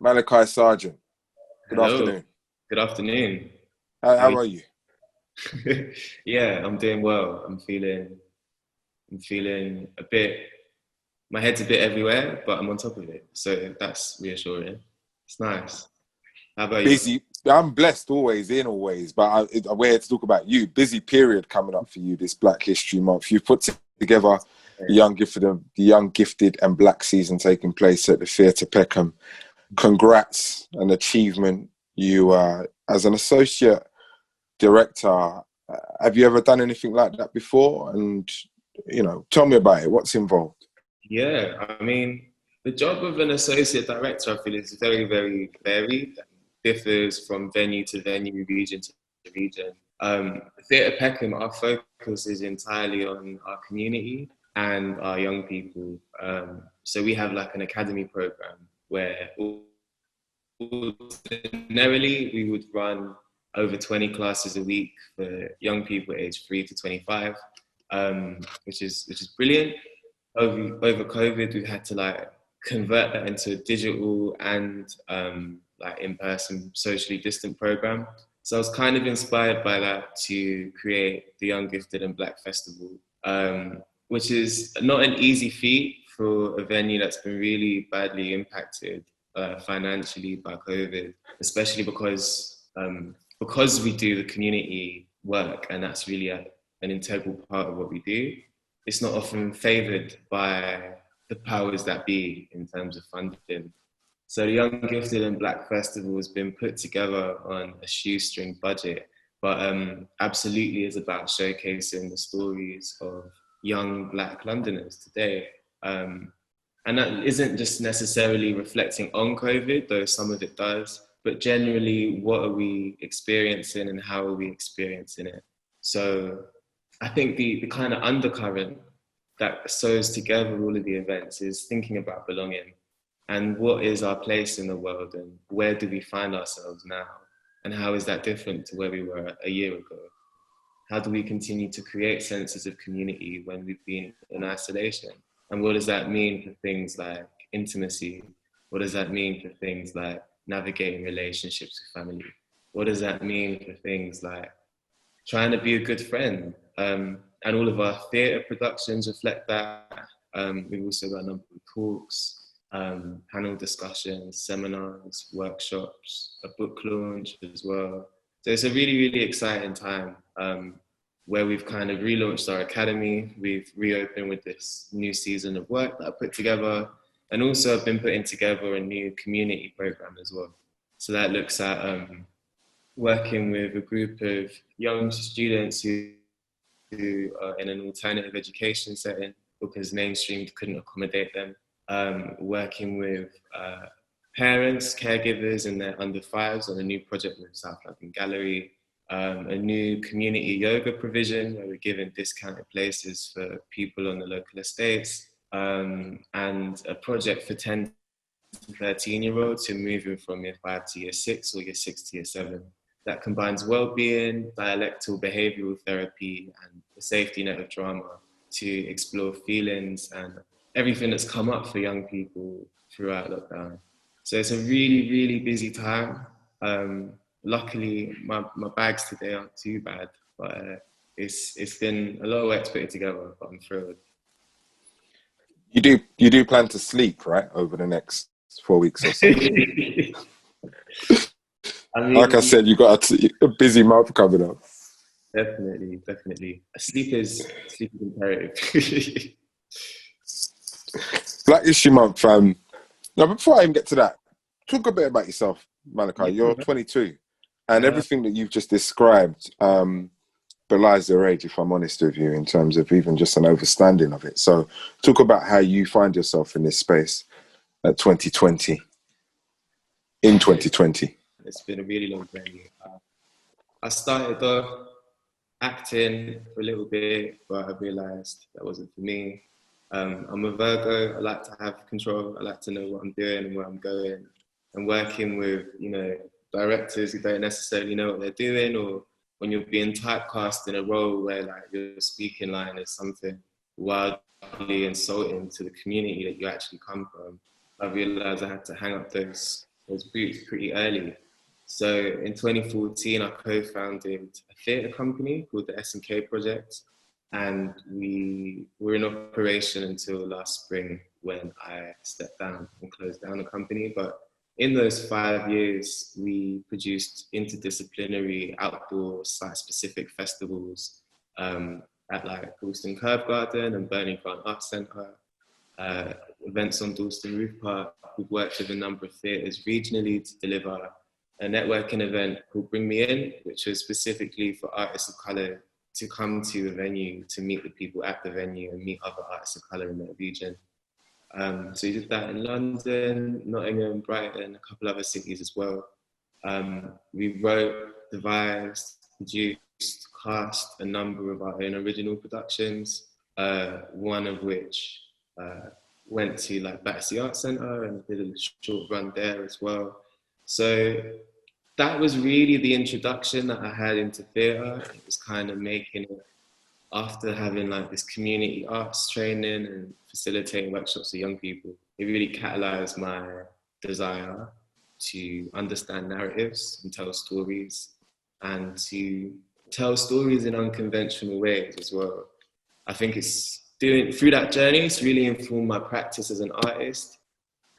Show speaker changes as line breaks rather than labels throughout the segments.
Malakai Sargeant. Good
Hello,
afternoon.
good afternoon. How are
How are you?
you? Yeah, I'm doing well. I'm feeling a bit, my head's a bit everywhere, but I'm on top of it. So that's reassuring. It's nice. How about you?
Busy. I'm blessed always, in always, but we're here to talk about you. Busy period coming up for you this Black History Month. You've put together the Young Gifted and Black season taking place at the Theatre Peckham. Congrats, an achievement. You, as an associate director, have you ever done anything like that before? And, tell me about it. What's involved?
Yeah, I mean, the job of an associate director, I feel, is very, very varied. Differs from venue to venue, region to region. Theatre Peckham, our focus is entirely on our community and our young people. So we have like an academy program where ordinarily we would run over 20 classes a week for young people aged 3 to 25, which is brilliant. Over COVID, we've had to like convert that into a digital and like in-person socially distant program. So I was kind of inspired by that to create the Young Gifted and Black Festival, which is not an easy feat for a venue that's been really badly impacted financially by COVID, especially because we do the community work, and that's really an integral part of what we do. It's not often favoured by the powers that be in terms of funding. So the Young Gifted and Black Festival has been put together on a shoestring budget, but absolutely is about showcasing the stories of young Black Londoners today. And that isn't just necessarily reflecting on COVID, though some of it does, but generally, what are we experiencing and how are we experiencing it? So I think the kind of undercurrent that sews together all of the events is thinking about belonging and what is our place in the world and where do we find ourselves now and how is that different to where we were a year ago? How do we continue to create senses of community when we've been in isolation? And what does that mean for things like intimacy? What does that mean for things like navigating relationships with family? What does that mean for things like trying to be a good friend? And all of our theatre productions reflect that. We've also got a number of talks, panel discussions, seminars, workshops, a book launch as well. So it's a really, really exciting time where we've kind of relaunched our academy. We've reopened with this new season of work that I put together. And also I've been putting together a new community program as well. So that looks at working with a group of young students who are in an alternative education setting because mainstream couldn't accommodate them. Working with parents, caregivers and their under fives on a new project with South London Gallery, a new community yoga provision where we're giving discounted places for people on the local estates, and a project for 10 to 13-year-olds who are moving from year 5 to year 6 or year 6 to year 7. That combines well-being, dialectal behavioural therapy and the safety net of drama to explore feelings and everything that's come up for young people throughout lockdown. So it's a really, really busy time. Luckily, my bags today aren't too bad, but it's been a lot of work to put it together, but I'm thrilled.
You do plan to sleep, right, over the next 4 weeks or so?
I
Like I
mean,
said, you got a busy month coming up.
definitely, definitely. Sleep is imperative.
Black History Month. Now, before I even get to that, talk a bit about yourself, Malakai. You're 22, and
uh,
everything that you've just described belies your age, if I'm honest with you, in terms of even just an overstanding of it. So, talk about how you find yourself in this space at 2020, in
okay,
2020.
it's been a really long journey. I started off acting for a little bit, but I realized that wasn't for me. I'm a Virgo. I like to have control. I like to know what I'm doing and where I'm going. And working with, directors who don't necessarily know what they're doing, or when you're being typecast in a role where like your speaking line is something wildly insulting to the community that you actually come from. I realized I had to hang up those was pretty early. So in 2014, I co-founded a theatre company called the S&K Project, and we were in operation until last spring when I stepped down and closed down the company. But in those 5 years, we produced interdisciplinary outdoor site-specific festivals at like Dalston Curve Garden and Burning Grant Arts Centre, events on Dalston Roof Park. We've worked with a number of theatres regionally to deliver a networking event called Bring Me In, which was specifically for artists of colour to come to a venue, to meet the people at the venue and meet other artists of colour in that region. So we did that in London, Nottingham, Brighton, a couple other cities as well. We wrote, devised, produced, cast a number of our own original productions, one of which went to like Battersea Arts Centre and did a short run there as well. So that was really the introduction that I had into theatre. It was kind of making it, after having like this community arts training and facilitating workshops for young people, it really catalyzed my desire to understand narratives and tell stories, and to tell stories in unconventional ways as well. I think it's through that journey, it's really informed my practice as an artist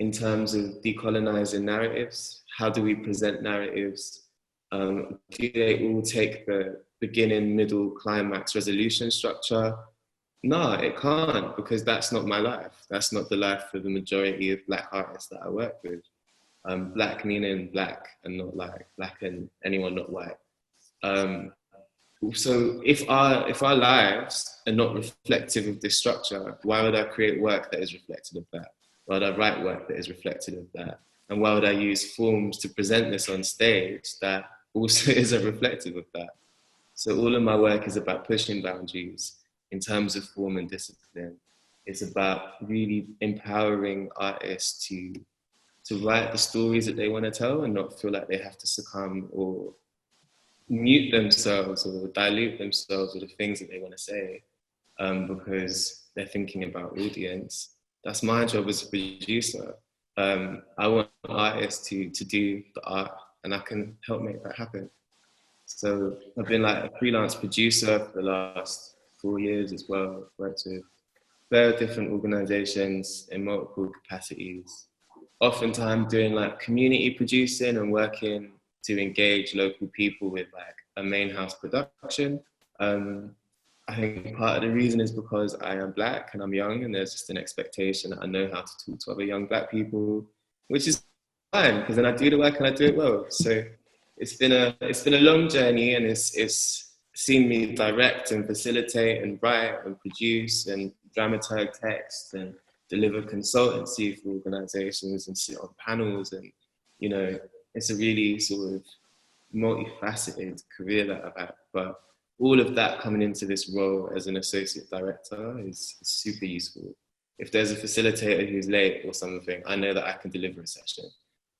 in terms of decolonizing narratives. How do we present narratives? Do they all take the beginning, middle, climax, resolution structure? No, it can't, because that's not my life. That's not the life of the majority of Black artists that I work with. Black meaning Black and not like Black and anyone not white. So if our lives are not reflective of this structure, why would I create work that is reflective of that? Why would I write work that is reflective of that? And why would I use forms to present this on stage that also isn't reflective of that? So all of my work is about pushing boundaries in terms of form and discipline. It's about really empowering artists to write the stories that they want to tell and not feel like they have to succumb or mute themselves or dilute themselves with the things that they want to say because they're thinking about audience. That's my job as a producer. I want artists to do the art, and I can help make that happen. So I've been like a freelance producer for the last 4 years as well. Worked with very different organizations in multiple capacities. Oftentimes doing like community producing and working to engage local people with like a main house production. I think part of the reason is because I am Black and I'm young, and there's just an expectation that I know how to talk to other young Black people, which is fine because then I do the work and I do it well. So it's been a long journey, and it's seen me direct and facilitate and write and produce and dramaturg text and deliver consultancy for organizations and sit on panels, and you know, it's a really sort of multifaceted career that I've had. But all of that coming into this role as an associate director is super useful. If there's a facilitator who's late or something, I know that I can deliver a session.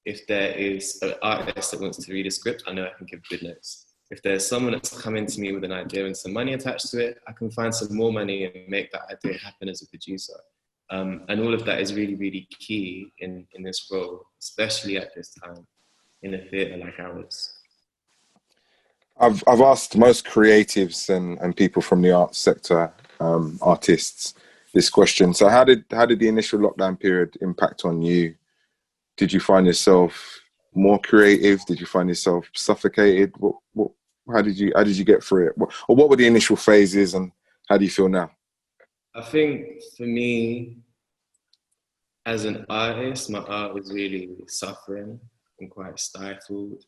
If there is an artist that wants to read a script, I know I can give good notes. If there's someone that's coming to me with an idea and some money attached to it, I can find some more money and make that idea happen as a producer. And all of that is really, really key in this role, especially at this time in a theatre like ours.
I've asked most creatives and people from the arts sector, artists, this question. So how did the initial lockdown period impact on you? Did you find yourself more creative? Did you find yourself suffocated? How did you get through it? What were the initial phases, and how do you feel now?
I think for me, as an artist, my art was really suffering and quite stifled.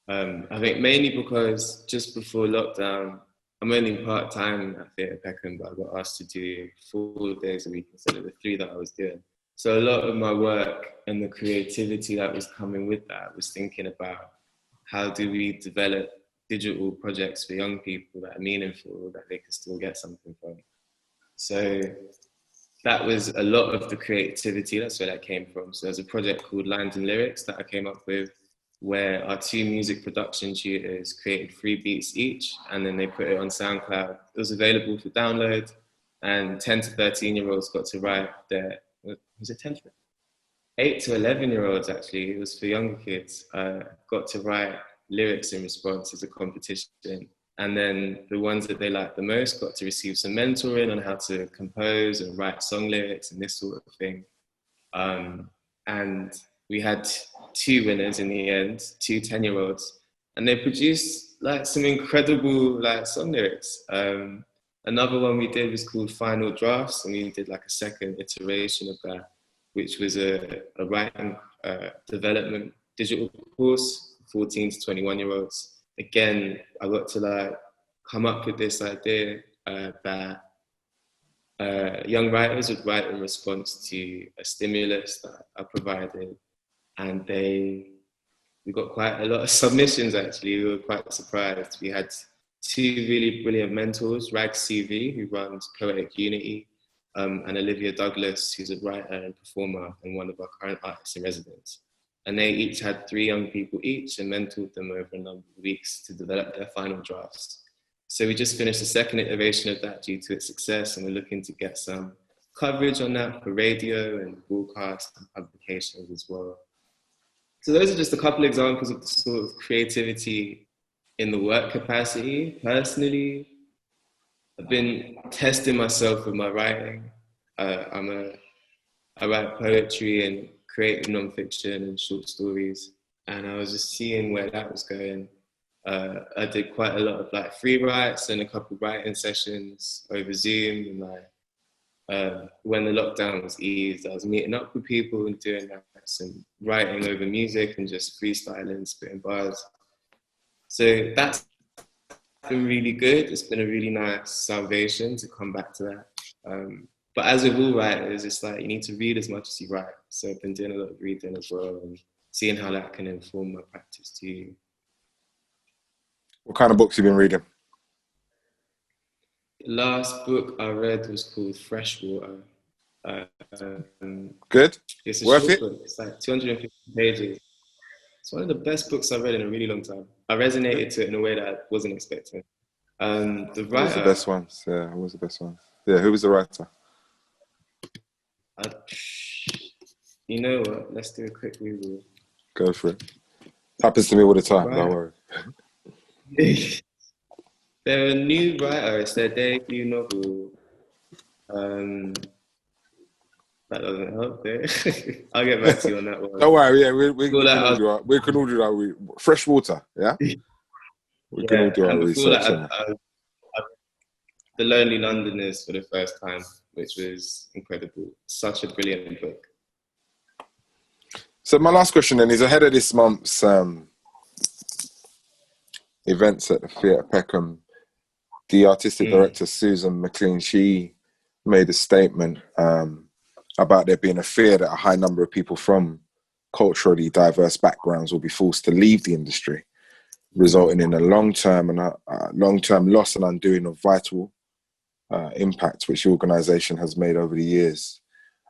I think mainly because just before lockdown, I'm only part-time at Theatre Peckham, but I got asked to do 4 days a week instead of the 3 that I was doing. So a lot of my work and the creativity that was coming with that was thinking about how do we develop digital projects for young people that are meaningful, that they can still get something from. So that was a lot of the creativity, that's where that came from. So there's a project called Lines and Lyrics that I came up with, where our 2 music production tutors created 3 beats each, and then they put it on SoundCloud. It was available for download, and 10 to 13-year-olds got to write their, was it 10 to 8 to 11-year-olds, actually. It was for younger kids. Got to write lyrics in response as a competition. And then the ones that they liked the most got to receive some mentoring on how to compose and write song lyrics and this sort of thing. And we had 2 winners in the end, 2 10-year-olds, and they produced like some incredible like song lyrics. Another one we did was called Final Drafts, and we did like a second iteration of that, which was a writing development digital course, 14 to 21-year-olds. Again, I got to like come up with this idea that young writers would write in response to a stimulus that I provided, and we got quite a lot of submissions. Actually, we were quite surprised. We had 2 really brilliant mentors, Rag CV, who runs Poetic Unity, and Olivia Douglas, who's a writer and performer and one of our current artists in residence. And they each had 3 young people each and mentored them over a number of weeks to develop their final drafts. So we just finished the second iteration of that due to its success, and we're looking to get some coverage on that for radio and broadcast and publications as well. So those are just a couple examples of the sort of creativity in the work capacity. Personally, I've been testing myself with my writing. I write poetry and creative nonfiction and short stories, and I was just seeing where that was going. I did quite a lot of like free writes and a couple of writing sessions over Zoom, and like when the lockdown was eased, I was meeting up with people and doing that, some writing over music and just freestyling, spitting bars. So that's been really good. It's been a really nice salvation to come back to that. But as with all writers, it's like you need to read as much as you write. So I've been doing a lot of reading as well and seeing how that can inform my practice too.
What kind of books have you been reading?
The last book I read was called Freshwater.
Good?
It's a
Worth
short
it?
book. It's like 250 pages. It's one of the best books I've read in a really long time. I resonated to it in a way that I wasn't expecting. The writer...
What was the best ones? Yeah, what was the best ones? Yeah, who was the writer?
You know what? Let's do a quick Google.
Go for it. Happens to me all the time, don't worry.
They're a new writer. It's their debut novel. That doesn't help there. I'll get back to you on that one.
Don't worry, yeah, we can all do our Freshwater, yeah? We can all do our research.
The Lonely Londoners for the first time, which was incredible. Such a brilliant book.
So my last question then is ahead of this month's events at the Theatre Peckham. The artistic director, Susan McLean, she made a statement about there being a fear that a high number of people from culturally diverse backgrounds will be forced to leave the industry, resulting in a long-term loss and undoing of vital impact which the organisation has made over the years.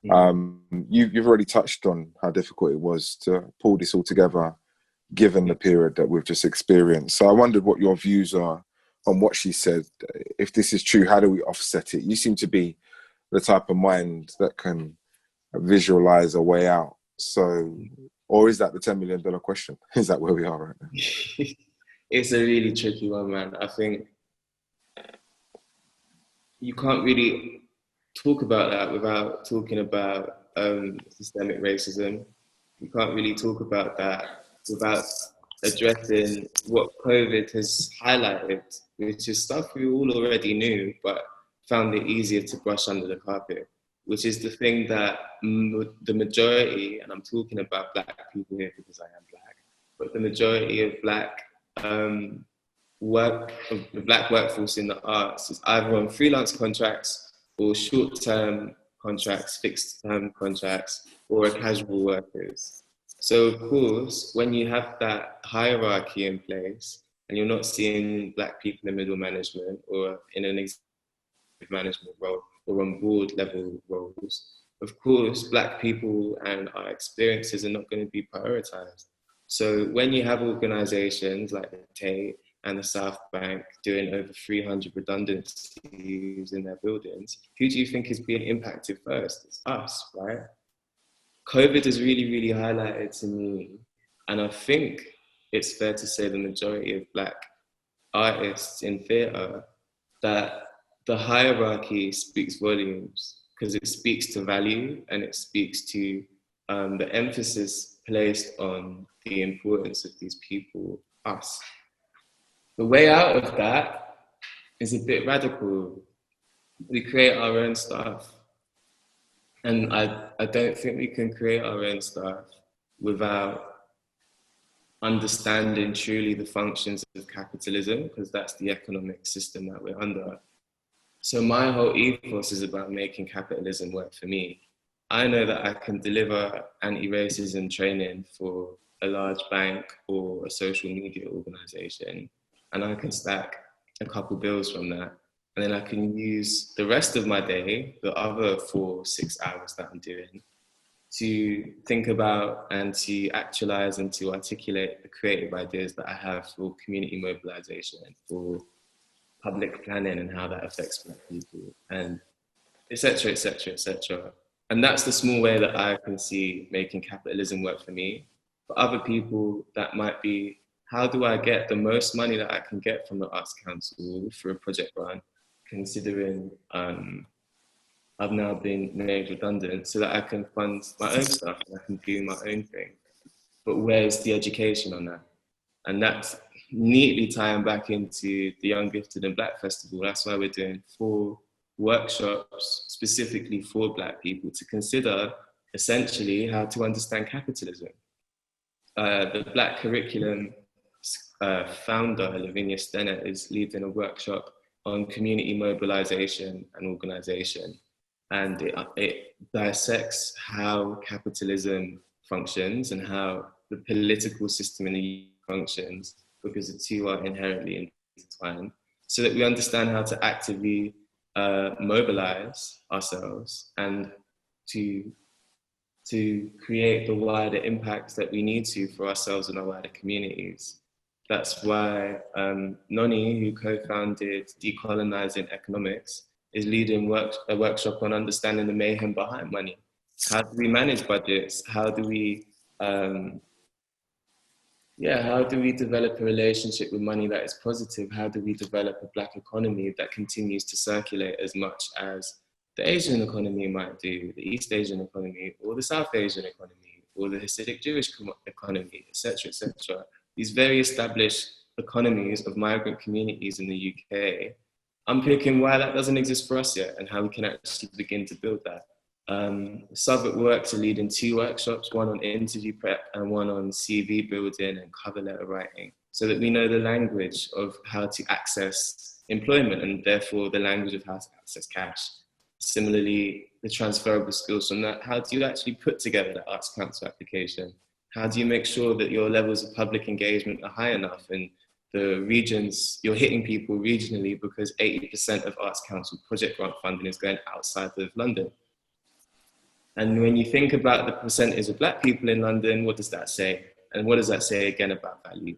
You've already touched on how difficult it was to pull this all together, given the period that we've just experienced. So I wondered what your views are on what she said. If this is true, how do we offset it? You seem to be the type of mind that can visualize a way out. So, or is that the $10 million question? Is that where we are right now?
It's a really tricky one, man. I think you can't really talk about that without talking about systemic racism. You can't really talk about that without addressing what COVID has highlighted, which is stuff we all already knew, but found it easier to brush under the carpet, which is the thing that the majority, and I'm talking about Black people here because I am Black, but the majority of Black the Black workforce in the arts is either on freelance contracts or short-term contracts, fixed-term contracts, or are casual workers. So of course, when you have that hierarchy in place and you're not seeing Black people in middle management or in an executive management role or on board level roles, of course, Black people and our experiences are not going to be prioritized. So when you have organizations like the Tate and the South Bank doing over 300 redundancies in their buildings, who do you think is being impacted first? It's us, right? COVID has really, really highlighted to me, and I think it's fair to say the majority of Black artists in theatre, that the hierarchy speaks volumes, because it speaks to value and it speaks to the emphasis placed on the importance of these people, us. The way out of that is a bit radical. We create our own stuff. And I don't think we can create our own stuff without understanding truly the functions of capitalism, because that's the economic system that we're under. So my whole ethos is about making capitalism work for me. I know that I can deliver anti-racism training for a large bank or a social media organization, and I can stack a couple bills from that. And then I can use the rest of my day, the other 4-6 hours that I'm doing, to think about and to actualize and to articulate the creative ideas that I have for community mobilization, for public planning and how that affects Black people, and et cetera, et cetera, et cetera. And that's the small way that I can see making capitalism work for me. For other people, that might be, how do I get the most money that I can get from the Arts Council for a project grant, considering I've now been made redundant, so that I can fund my own stuff and I can do my own thing. But where's the education on that? And that's neatly tying back into the Young Gifted and Black Festival. That's why we're doing 4 workshops specifically for Black people to consider essentially how to understand capitalism. The Black Curriculum founder, Lavinia Stennett, is leading a workshop on community mobilization and organization. And it dissects how capitalism functions and how the political system in the UK functions, because the two are inherently intertwined, so that we understand how to actively mobilize ourselves and to create the wider impacts that we need to for ourselves and our wider communities. That's why Noni, who co-founded Decolonizing Economics, is leading a workshop on understanding the mayhem behind money. How do we manage budgets? How do we develop a relationship with money that is positive? How do we develop a Black economy that continues to circulate as much as the Asian economy might do, the East Asian economy, or the South Asian economy, or the Hasidic Jewish economy, et cetera, et cetera. These very established economies of migrant communities in the UK, unpicking why that doesn't exist for us yet and how we can actually begin to build that. Southwark Works are leading 2 workshops, one on interview prep and one on CV building and cover letter writing, so that we know the language of how to access employment and therefore the language of how to access cash. Similarly, the transferable skills from that, how do you actually put together the Arts Council application? How do you make sure that your levels of public engagement are high enough and the regions, you're hitting people regionally, because 80% of Arts Council project grant funding is going outside of London. And when you think about the percentage of Black people in London, what does that say? And what does that say again about value?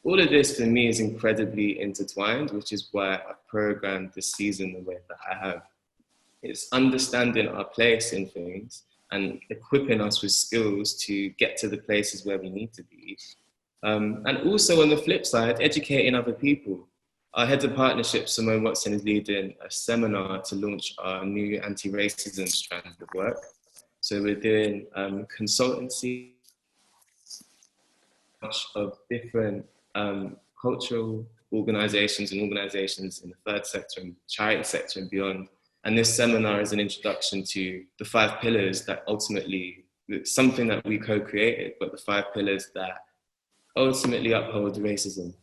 All of this for me is incredibly intertwined, which is why I programmed this season the way that I have. It's understanding our place in things and equipping us with skills to get to the places where we need to be. And also on the flip side, educating other people. Our head of partnership, Simone Watson, is leading a seminar to launch our new anti-racism strand of work. So we're doing consultancy of different cultural organizations and organizations in the third sector and charity sector and beyond. And this seminar is an introduction to the 5 pillars that ultimately, it's something that we co-created, but the 5 pillars that ultimately uphold racism.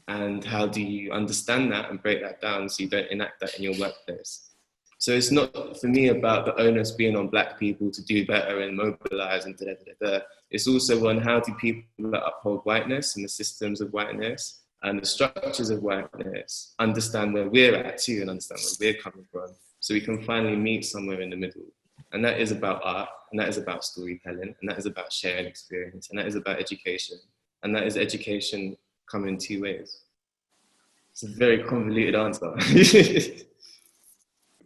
And how do you understand that and break that down so you don't enact that in your workplace? So it's not, for me, about the onus being on Black people to do better and mobilize and da-da-da-da. It's also on how do people that uphold whiteness and the systems of whiteness and the structures of whiteness understand where we're at too and understand where we're coming from, so we can finally meet somewhere in the middle. And that is about art, and that is about storytelling, and that is about sharing experience, and that is about education. And that is education come in 2 ways. It's a very convoluted answer.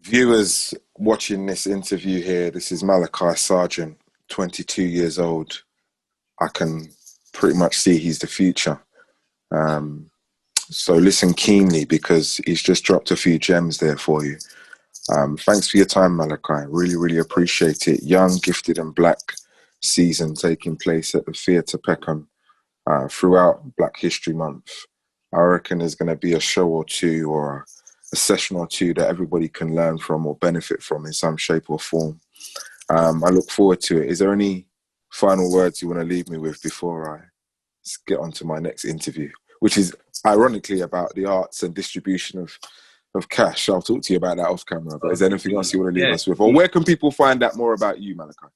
Viewers watching this interview here, this is Malakai Sargeant 22 years old, I can pretty much see he's the future. So listen keenly, because he's just dropped a few gems there for you. Thanks for your time, Malakai. Really, really appreciate it. Young, Gifted and Black season taking place at the Theatre Peckham throughout Black History Month. I reckon there's going to be a show or two, or a session or two, that everybody can learn from or benefit from in some shape or form. I look forward to it. Is there any final words you want to leave me with before I get on to my next interview, which is ironically about the arts and distribution of cash? I'll talk to you about that off camera, but is there anything else you want to leave us with? Or where can people find out more about you, Malakai?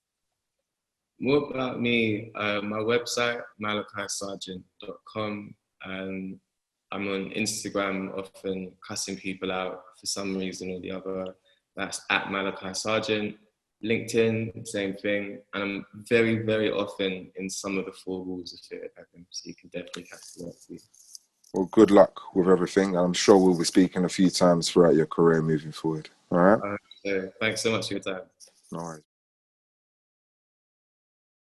More about me, my website, malakaisargeant.com. I'm on Instagram, often cussing people out for some reason or the other. That's at Malakai Sargeant. LinkedIn, same thing. And I'm very, very often in some of the four walls of Theatre Peckham, so you can definitely catch me up to you.
Well, good luck with everything. I'm sure we'll be speaking a few times throughout your career moving forward. All right?
So thanks so much for your time.
No worries.